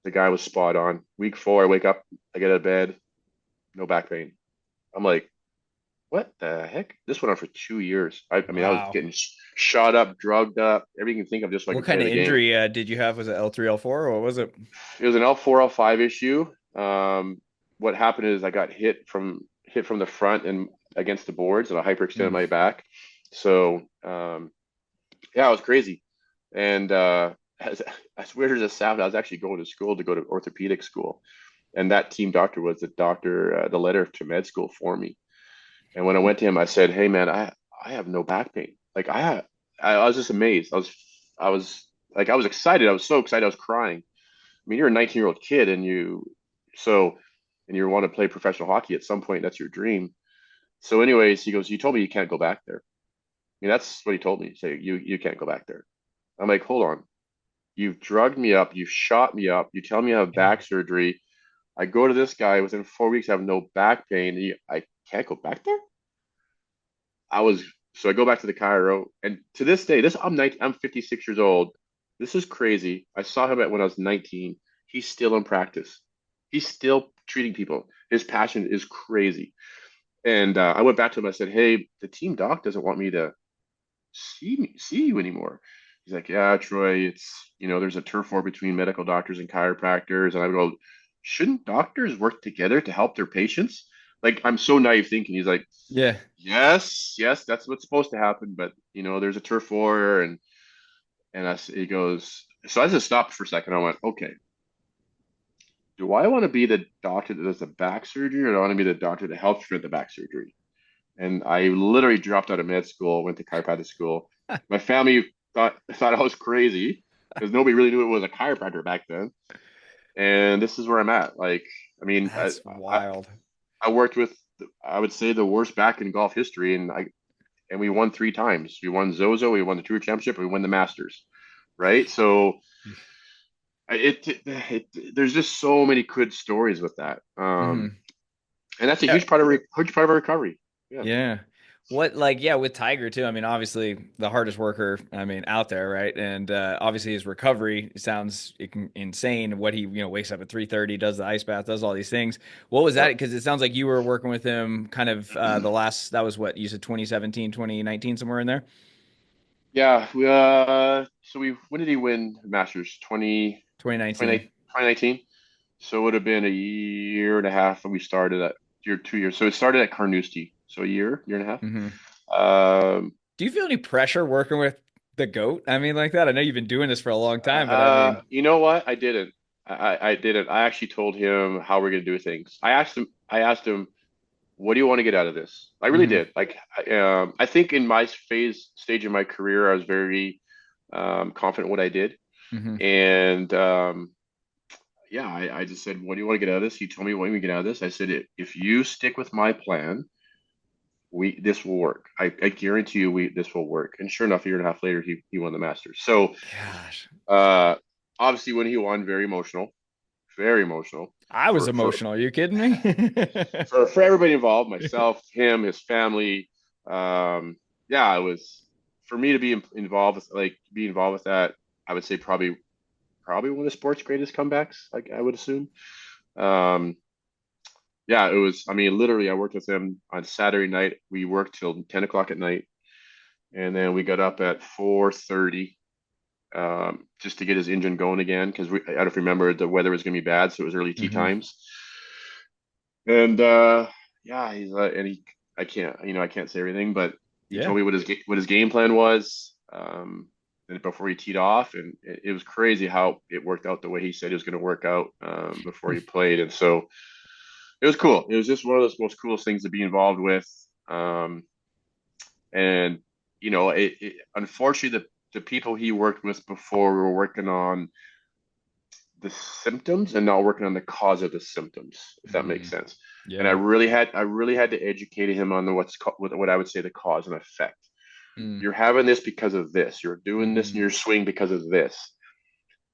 The guy was spot on. Week 4, I wake up, I get out of bed, no back pain. I'm like, what the heck? This went on for 2 years. I mean, I was Wow. getting shot up, drugged up, everything you can think of, just so I What could play kind of the game. injury did you have? Was it L3, L4, or what was it? It was an L4, L5 issue. What happened is I got hit from the front and against the boards, and I hyperextended Mm. my back. So yeah, it was crazy. And as weird as it sounds, I was actually going to school to go to orthopedic school, and that team doctor was the doctor, the letter to med school for me. And when I went to him, I said, "Hey, man, I have no back pain." Like, I was just amazed. I was excited. I was so excited. I was crying. I mean, you're a 19-year-old kid, so and you want to play professional hockey at some point. That's your dream. So, anyways, he goes, "You told me you can't go back there." I mean, that's what he told me. Say, you can't go back there. I'm like, hold on. You've drugged me up. You've shot me up. You tell me I have Yeah. back surgery. I go to this guy within 4 weeks. I have no back pain. I can't go back there. I was so I go back to the Cairo, and to this day, I'm 56 years old. This is crazy. I saw him when I was 19. He's still in practice. He's still treating people. His passion is crazy. And I went back to him. I said, "Hey, the team doc doesn't want me to see you anymore." He's like, "Yeah, Troy, it's there's a turf war between medical doctors and chiropractors." And I go, "Shouldn't doctors work together to help their patients?" Like, I'm so naive thinking. He's like, Yeah. "Yes, yes, that's what's supposed to happen, but there's a turf war." He goes, so I just stopped for a second. I went, "Okay, do I want to be the doctor that does the back surgery, or do I want to be the doctor that helps prevent the back surgery? And I literally dropped out of med school, went to chiropractic school. My family thought I was crazy because nobody really knew it was a chiropractor back then. And this is where I'm at. Like, I mean, That's wild. I worked with, I would say, the worst back in golf history, and we won three times. We won Zozo, we won the Tour Championship, and we won the Masters, right? So there's just so many good stories with that, Hmm. and that's a Yeah. huge part of our recovery. Yeah, Yeah. What like yeah, with Tiger too. I mean, obviously the hardest worker, I mean, out there, right? And obviously his recovery sounds insane. What he, wakes up at 3:30, does the ice bath, does all these things. What was that? yeah, Because it sounds like you were working with him kind of the last that was what you said 2017, 2019, somewhere in there. yeah. So when did he win Masters? 2019. 2019. So it would have been a year and a half, and we started at year 2 years. So it started at Carnoustie, so a year and a half. Hmm. Um, Do you feel any pressure working with the GOAT? I mean, like that. I know you've been doing this for a long time, but I mean, you know what? I didn't. I didn't. I actually told him how we're gonna do things. I asked him, what do you want to get out of this? I really hmm did. Like, I think in my stage in my career, I was very confident in what I did. hmm And yeah, I just said, what do you want to get out of this? He told me, what do you get out of this? I said, if you stick with my plan, this will work. I guarantee you, this will work. And sure enough, a year and a half later, he won the Masters. So Gosh, uh, obviously, when he won, very emotional I was for emotional. Are you kidding me? for everybody involved, myself, him, his family. Um, yeah, it was for me to involved with be involved with that. I would say probably one of the sport's greatest comebacks. Like I would assume. Um, yeah, it was. I mean, literally, I worked with him on Saturday night. We worked till 10 o'clock at night, and then we got up at 4:30 just to get his engine going again because I don't know if you remember the weather was going to be bad, so it was early tee hmm times. And yeah, he's and he I can't say everything, but he Yeah. told me what his game plan was and before he teed off, and it was crazy how it worked out the way he said it was going to work out before he played, and so it was cool. It was just one of those most coolest things to be involved with, um, and unfortunately the people he worked with before were working on the symptoms and not working on the cause of the symptoms, if that makes Mm, sense. And yeah. I really had to educate him on what I would say the cause and effect. Mm, You're having this because of this. You're doing this in mm, your swing because of this.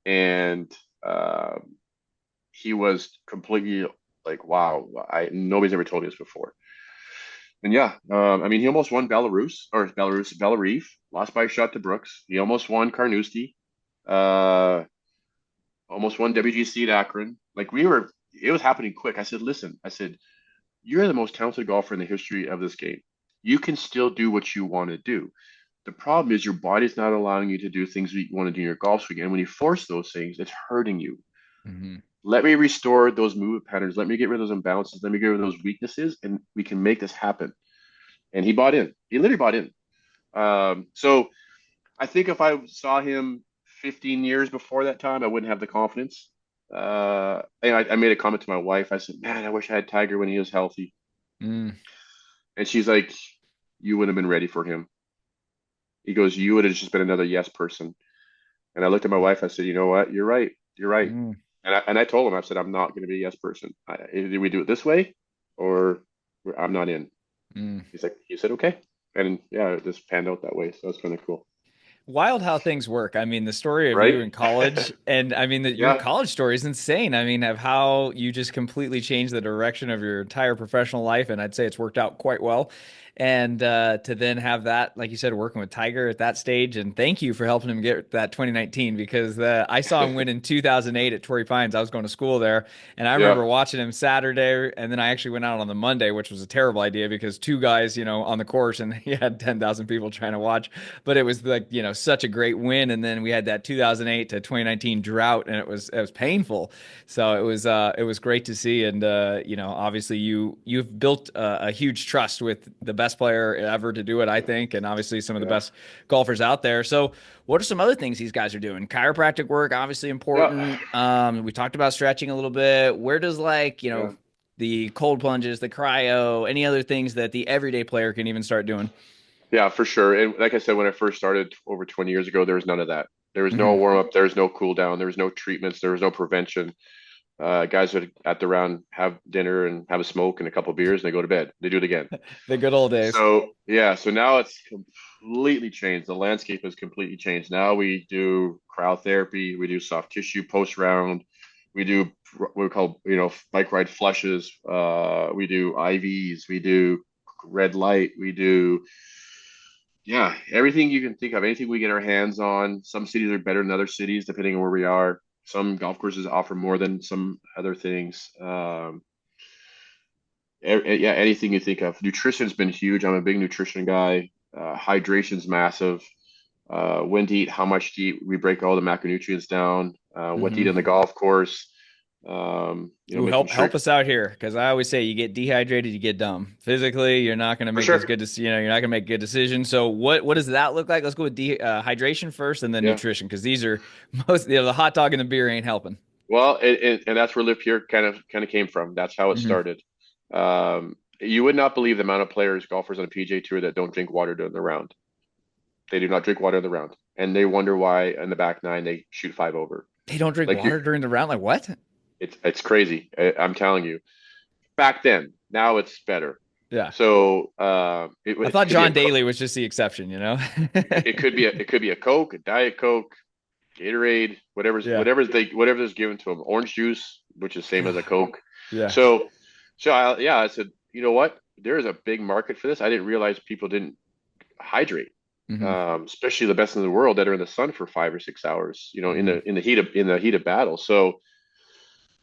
And he was completely like, wow, I nobody's ever told me this before. And yeah, I mean, he almost won Bellerive, lost by a shot to Brooks. He almost won Carnoustie. Uh, almost won WGC at Akron. It was happening quick. I said, listen, you're the most talented golfer in the history of this game. You can still do what you want to do. The problem is your body's not allowing you to do things you want to do in your golf swing. And when you force those things, it's hurting you. hmm Let me restore those movement patterns. Let me get rid of those imbalances. Let me get rid of those weaknesses, and we can make this happen. And he bought in. He literally bought in. So I think if I saw him 15 years before that time, I wouldn't have the confidence. And I made a comment to my wife. I said, "Man, I wish I had Tiger when he was healthy." mm, And she's like, "You wouldn't have been ready for him." He goes, "You would have just been another yes person." And I looked at my wife. I said, "You know what? You're right. You're right." mm, And I told him, I said, "I'm not going to be a yes person. Either we do it this way, or I'm not in." mm. He said, "Okay." And yeah, it just panned out that way. So it's kind of cool, Wild how things work. I mean, the story of you right? in college, and I mean, your Yeah, college story is insane. I mean, of how you just completely changed the direction of your entire professional life, and I'd say it's worked out quite well. And to then have that, like you said, working with Tiger at that stage, and thank you for helping him get that 2019 because I saw him win in 2008 at Torrey Pines. I was going to school there, and I yeah, remember watching him Saturday, and then I actually went out on the Monday, which was a terrible idea because two guys, on the course, and he had 10,000 people trying to watch. But it was like, such a great win. And then we had that 2008 to 2019 drought, and it was painful. So it was great to see. And obviously you've built a huge trust with the best best player ever to do it, I think, and obviously some of the best golfers out there. So, what are some other things these guys are doing? Chiropractic work, obviously Yeah. important. We talked about stretching a little bit. Where does Yeah. the cold plunges, the cryo, any other things that the everyday player can even start doing? Yeah, for sure. And like I said, when I first started over 20 years ago, there was none of that. There was no Hmm. warm up, there was no cool down, there was no treatments, there was no prevention. Guys would at the round have dinner and have a smoke and a couple of beers and they go to bed. They do it again. The good old days. So yeah, so now it's completely changed. The landscape has completely changed. Now we do cryotherapy, we do soft tissue post round, we do what we call bike ride flushes, we do IVs, we do red light, we do everything you can think of, anything we get our hands on. Some cities are better than other cities depending on where we are. Some golf courses offer more than some other things. Yeah, anything you think of. Nutrition's been huge. I'm a big nutrition guy. Hydration's massive. When to eat, how much to eat. We break all the macronutrients down. What to eat Hmm. on the golf course. Ooh, Making help sure us out here, because I always say you get dehydrated, you get dumb. Physically, you're not going to for make as sure. good as you're not going to make good decisions. So what does that look like? Let's go with hydration first, and then Yeah. nutrition, because these are most the hot dog and the beer ain't helping. Well, and that's where Live Pure kind of came from. That's how it Hmm. started. You would not believe the amount of players, golfers on a PGA Tour that don't drink water during the round. They do not drink water in the round, and they wonder why in the back nine they shoot five over. They don't drink Like you, water during the round. Like what? it's crazy. I'm telling you. Back then, now it's better. Yeah, So I it thought could be John Daly was just the exception. it could be a Coke, a Diet Coke, Gatorade, Yeah. whatever's given to them. Orange juice, which is same as a God. Coke. Yeah. So I said, you know what? There is a big market for this. I didn't realize people didn't hydrate, Hmm. especially the best in the world that are in the sun for 5 or 6 hours. Hmm. In the heat of battle. So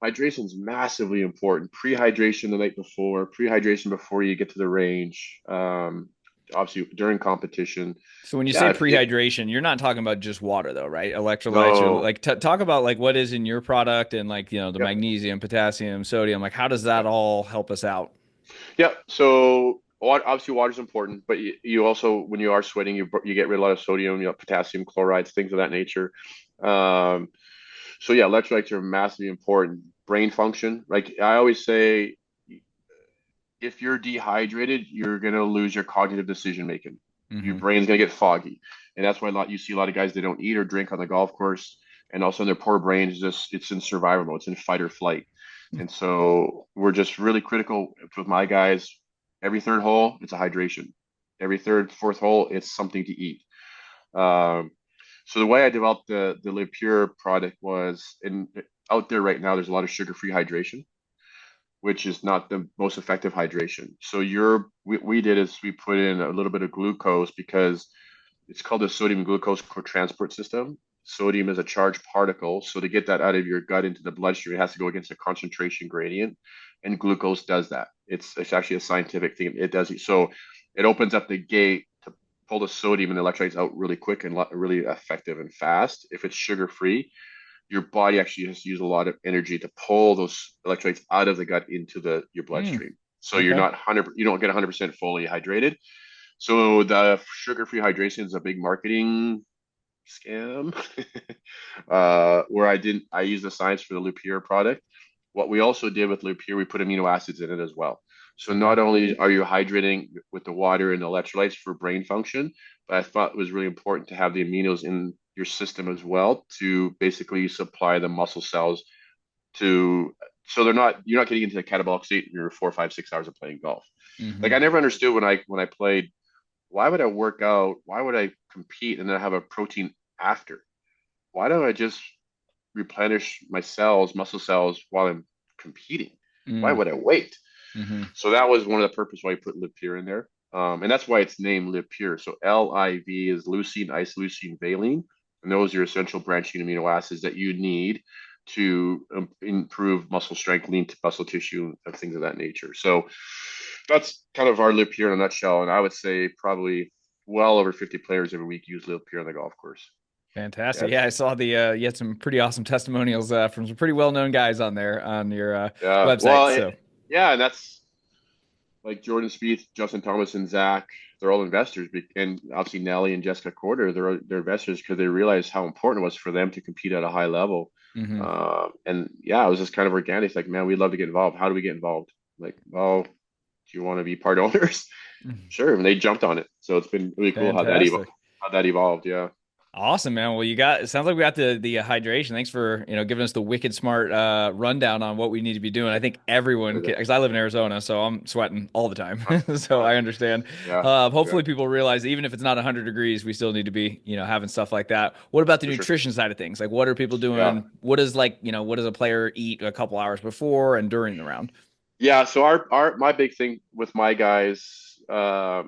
hydration is massively important. Pre-hydration the night before, pre-hydration before you get to the range. Obviously during competition. So when you say Yeah, prehydration, you're not talking about just water though, right? Electrolytes or no, like talk about like what is in your product and like, the yeah, magnesium, potassium, sodium, like how does that yeah, all help us out? yeah. So obviously water is important, but you also when you are sweating, you get rid of a lot of sodium, potassium chlorides, things of that nature. Um, so yeah, electrolytes are massively important. Brain function, like I always say, if you're dehydrated, you're gonna lose your cognitive decision making. Your Hmm. brain's gonna get foggy, and that's why you see a lot of guys they don't eat or drink on the golf course, and also their poor brain is just it's in survival mode, it's in fight or flight, and so we're just really critical with my guys. Every third hole, it's a hydration. Every third, fourth hole, it's something to eat. Um, so the way I developed the Live Pure product was, in out there right now, there's a lot of sugar-free hydration which is not the most effective hydration. So we did is we put in a little bit of glucose because it's called the sodium glucose transport system. Sodium is a charged particle, so to get that out of your gut into the bloodstream, it has to go against a concentration gradient, and glucose does that. It's actually a scientific thing. It does it. So it opens up the gate to pull the sodium and the electrolytes out really quick and really effective and fast. If it's sugar free, your body actually has to use a lot of energy to pull those electrolytes out of the gut into your Mm, bloodstream. So you're okay. not 100, you don't get 100% fully hydrated. So the sugar-free hydration is a big marketing scam. Where I use the science for the Lupure product. What we also did with Lupure, we put amino acids in it as well. So Okay. not only are you hydrating with the water and electrolytes for brain function, but I thought it was really important to have the aminos in your system as well to basically supply the muscle cells to so you're not getting into the catabolic state in your 4, 5, 6 hours of playing golf. Like Hmm. I never understood when I played, why would I work out? Why would I compete and then have a protein after? Why don't I just replenish my cells, muscle cells while I'm competing? Why Mm, would I wait? hmm. So that was one of the purpose why I put Live Pure in there. And that's why it's named Live Pure. So LIV is leucine, isoleucine, valine. And those are your essential branching amino acids that you need to improve muscle strength, lean muscle tissue, and things of that nature. So that's kind of our Live Pure in a nutshell. And I would say probably well over 50 players every week use Live Pure on the golf course. Fantastic. Yes. Yeah, I saw you had some pretty awesome testimonials from some pretty well-known guys on there on your Yeah. website. So, Yeah. And like Jordan Spieth, Justin Thomas, and Zach, they're all investors, and obviously Nelly and Jessica Corder, they're investors because they realized how important it was for them to compete at a high level. Hmm. And yeah, it was just kind of organic. It's like, man, we'd love to get involved. How do we get involved? Like, well, do you want to be part owners? Sure. And they jumped on it. So it's been really cool Fantastic. how that evolved. Yeah, Awesome, man. Well, it sounds like we got the hydration. Thanks for, giving us the wicked smart rundown on what we need to be doing. I think everyone can, because I live in Arizona, so I'm sweating all the time. So I understand. yeah, yeah, Hopefully people realize that even if it's not 100 degrees, we still need to be, having stuff like that. What about the for sure. nutrition side of things? Like what are people Yeah. doing? What does a player eat a couple hours before and during the round? Yeah, so our my big thing with my guys, I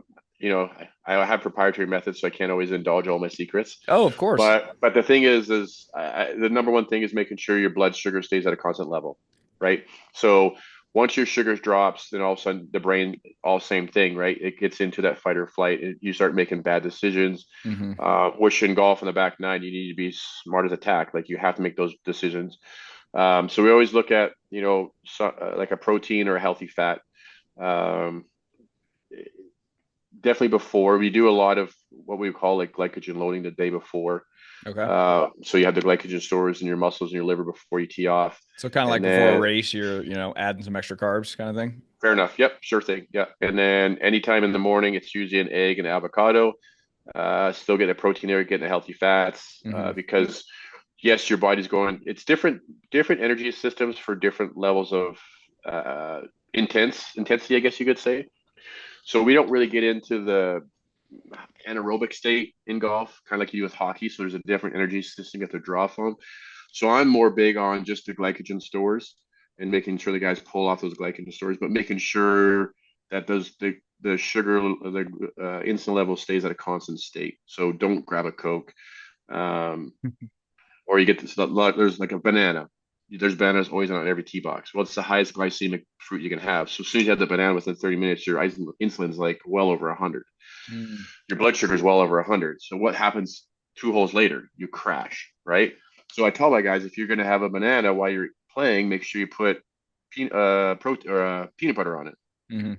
have proprietary methods, so I can't always indulge all my secrets. Oh, of course. But the thing is the number one thing is making sure your blood sugar stays at a constant level, right? So once your sugars drops, then all of a sudden the brain, all same thing, right? It gets into that fight or flight. You start making bad decisions. Hmm. Which in golf in the back nine, you need to be smart as attack. Like you have to make those decisions. So we always look at, like a protein or a healthy fat. Um, Definitely before we do a lot of what we call like glycogen loading the day before. Okay. So you have the glycogen stores in your muscles and your liver before you tee off. So kind of like And before a then race, you're, adding some extra carbs kind of thing. fair enough. Yep, sure thing. Yeah. And then anytime in the morning, it's usually an egg and avocado. Still getting a protein there, getting the healthy fats, Hmm. because yes, your body's going, it's different energy systems for different levels of uh, intensity, I guess you could say. So we don't really get into the anaerobic state in golf, kind of like you do with hockey. So there's a different energy system you have to draw from. So I'm more big on just the glycogen stores and making sure the guys pull off those glycogen stores, but making sure that the sugar, the insulin level stays at a constant state. So don't grab a Coke. Um, or you get this, there's like a banana. There's bananas always on every tee box. Well, it's the highest glycemic fruit you can have. So as soon as you have the banana within 30 minutes, your insulin's like well over 100. Mm. Your blood sugar is well over 100. So what happens two holes later? You crash, right? So I tell my guys, if you're going to have a banana while you're playing, make sure you put peanut butter on it, Hmm.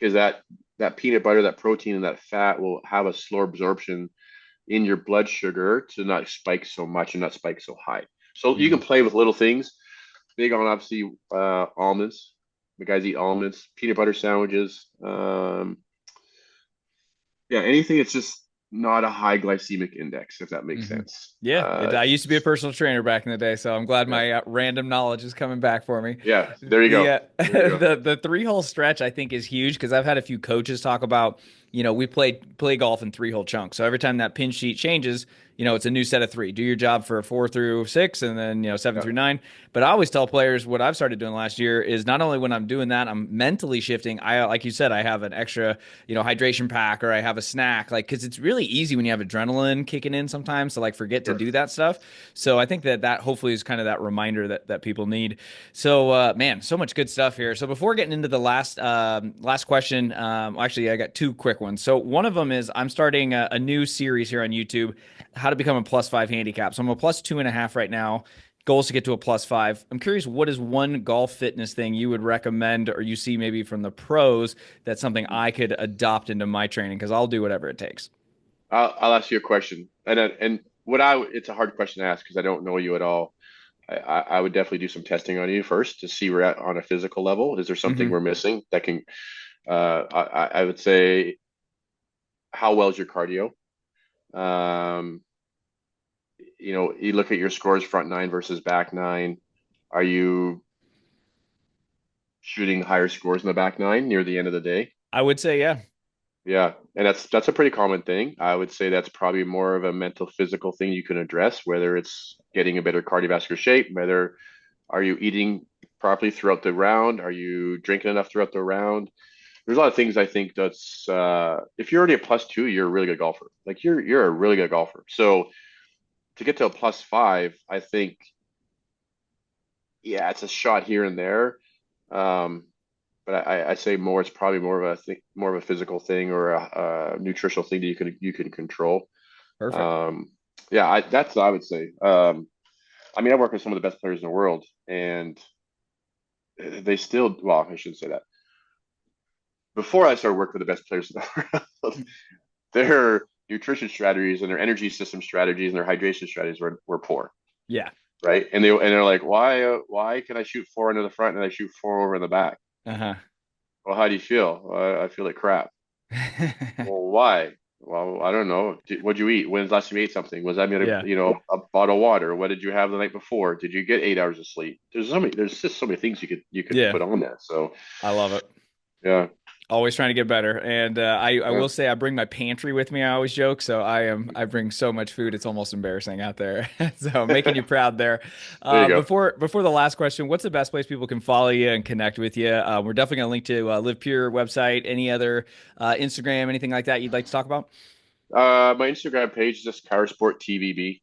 because that peanut butter, that protein, and that fat will have a slow absorption in your blood sugar to not spike so much and not spike so high. So you can Hmm. play with little things. Big on obviously almonds. The guys eat almonds, peanut butter sandwiches. Yeah, anything that's just not a high glycemic index, if that makes Hmm. sense. Yeah, I used to be a personal trainer back in the day, so I'm glad Yeah, my random knowledge is coming back for me. yeah. There you go. There you go. The 3 hole stretch I think is huge because I've had a few coaches talk about, we play golf in 3 hole chunks. So every time that pin sheet changes, it's a new set of three. Do your job for 4 through 6, and then 7 Yeah, through 9. But I always tell players what I've started doing last year is not only when I'm doing that, I'm mentally shifting. I like you said, I have an extra hydration pack or I have a snack, like because it's really easy when you have adrenaline kicking in sometimes to like forget to sure. do that stuff. So I think that hopefully is kind of that reminder that people need. So man, so much good stuff here. So before getting into the last question, actually I got two quick ones. So one of them is I'm starting a new series here on YouTube, how to become a +5 handicap. So I'm a +2.5 right now. Goals to get to a +5. I'm curious, what is one golf fitness thing you would recommend or you see maybe from the pros that's something I could adopt into my training? Because I'll do whatever it takes. I'll ask you a question, and it's a hard question to ask because I don't know you at all. I would definitely do some testing on you first to see where we're at on a physical level. Is there something Hmm. we're missing that can? I would say, how well is your cardio? Um, you look at your scores front nine versus back nine. Are you shooting higher scores in the back nine near the end of the day? I would say, yeah. Yeah, and that's a pretty common thing. I would say that's probably more of a mental physical thing you can address, whether it's getting a better cardiovascular shape, whether are you eating properly throughout the round, are you drinking enough throughout the round? There's a lot of things I think that's if you're already a +2, you're a really good golfer. Like you're a really good golfer. So to get to a +5, I think yeah, it's a shot here and there. Um, but I say more. It's probably more of a physical thing or a nutritional thing that you can control. Perfect. Um, yeah, that's what I would say. I mean, I work with some of the best players in the world, and they still. Well, I shouldn't say that. before I started working with the best players in the world, their nutrition strategies and their energy system strategies and their hydration strategies were poor, Yeah. right? And they're like, why can I shoot four into the front and I shoot four over in the back? Uh-huh. Well, how do you feel? I feel like crap. Well, why? Well, I don't know. What'd you eat? When's the last time you ate something? Was that made Yeah. a bottle of water? What did you have the night before? Did you get 8 hours of sleep? There's just so many things you could Yeah. put on that. So I love it. yeah, Always trying to get better. And I yeah. will say I bring my pantry with me. I always joke. So I bring so much food. It's almost embarrassing out there. So I'm making you proud there. There you go. Before the last question, what's the best place people can follow you and connect with you? We're definitely going to link to Live Pure website, any other Instagram, anything like that you'd like to talk about? My Instagram page is just Chirosport TVB.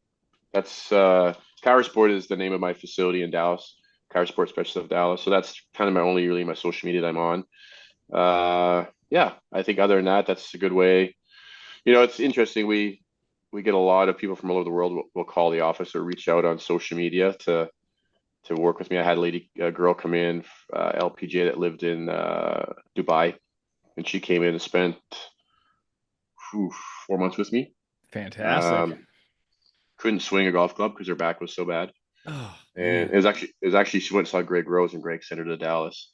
That's Chirosport is the name of my facility in Dallas, Chirosport Specialist of Dallas. So that's kind of my social media that I'm on. Yeah, I think other than that, that's a good way. It's interesting. We get a lot of people from all over the world will call the office or reach out on social media to work with me. I had a girl come in, LPGA that lived in Dubai, and she came in and spent whew, 4 months with me. Fantastic. Um, couldn't swing a golf club because her back was so bad. Oh And man. it was actually she went and saw Greg Rose, and Greg sent her to Dallas.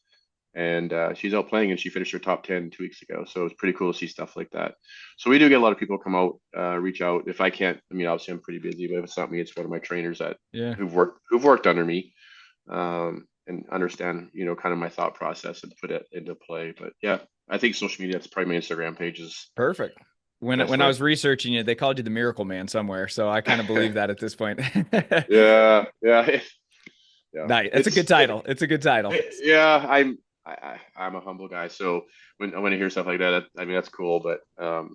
And she's out playing, and she finished her top 10 2 weeks ago. So it's pretty cool to see stuff like that. So we do get a lot of people come out, reach out. If I can't, I mean, obviously I'm pretty busy, but if it's not me, it's one of my trainers that Yeah. who've worked under me, and understand, kind of my thought process and put it into play. But yeah, I think social media, that's probably my Instagram page is Perfect. best When I way. was researching you, they called you the Miracle Man somewhere, so I kind of believe that at this point. Yeah, yeah, yeah. Nice. That's a good title. It's a good title. Yeah. I'm a humble guy, so when I hear stuff like that, I mean that's cool. But a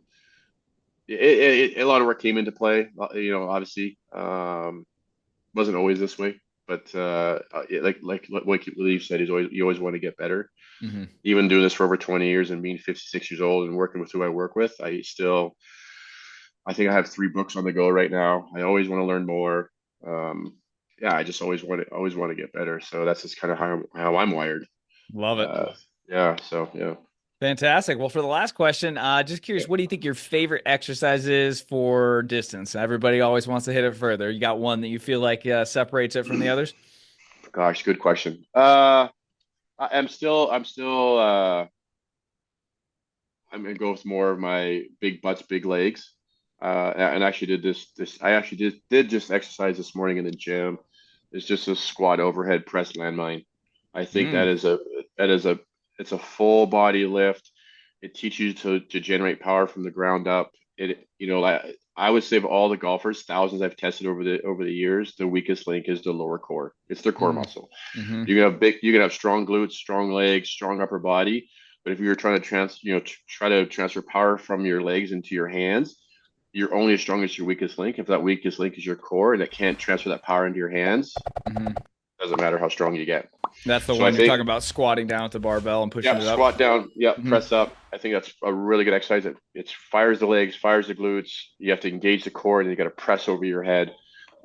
lot of work came into play. Obviously, wasn't always this way, but like what you said, is you always want to get better. Hmm. Even doing this for over 20 years and being 56 years old and working with who I work with, I think I have 3 books on the go right now. I always want to learn more. Um, yeah, I just always want to get better. So that's just kind of how I'm wired. Love it. Uh, yeah. So yeah. Fantastic. Well, for the last question, just curious, what do you think your favorite exercise is for distance? Everybody always wants to hit it further. You got one that you feel like separates it from the others? Gosh, good question. I'm gonna go with more of my big butts, big legs. And actually did I actually did just exercise this morning in the gym. It's just a squat overhead press landmine. I think Mm, that is a it's a full body lift. It teaches you to generate power from the ground up. I would say of all the golfers, thousands I've tested over the years, the weakest link is the lower core. It's their core mm, muscle. hmm. You can have strong glutes, strong legs, strong upper body, but if you're trying to try to transfer power from your legs into your hands, you're only as strong as your weakest link. If that weakest link is your core and it can't transfer that power into your hands, Hmm. doesn't matter how strong you get. That's the So I one you're think, talking about squatting down with the barbell and pushing yeah, it up. squat down, yeah, Hmm. press up. I think that's a really good exercise. It fires the legs, fires the glutes. You have to engage the core, and you got to press over your head.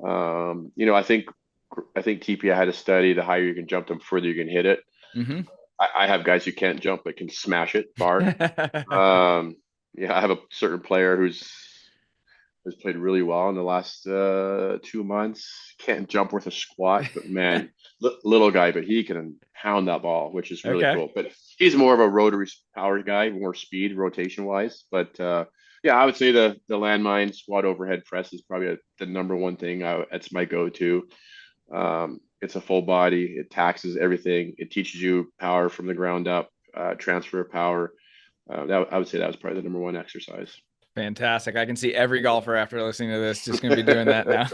I think TPI had a study. The higher you can jump, the further you can hit it. Hmm. I have guys who can't jump but can smash it far. Um, yeah, I have a certain player who's played really well in the last 2 months. Can't jump worth a squat, but man, little guy, but he can pound that ball, which is really Okay. cool. But he's more of a rotary power guy, more speed rotation wise. But yeah, I would say the landmine squat overhead press is probably the number one thing. That's my go-to. It's a full body. It taxes everything. It teaches you power from the ground up, transfer of power. I would say that was probably the number one exercise. Fantastic. I can see every golfer after listening to this just going to be doing that now.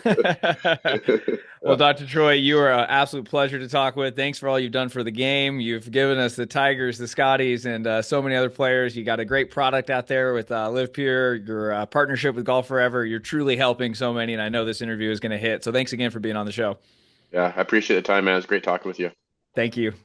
Well, Yeah. Dr. Troy, you are an absolute pleasure to talk with. Thanks for all you've done for the game. You've given us the Tigers, the Scotties, and so many other players. You got a great product out there with Live Pure, your partnership with Golf Forever. You're truly helping so many, and I know this interview is going to hit. So thanks again for being on the show. Yeah, I appreciate the time, man. It's great talking with you. Thank you.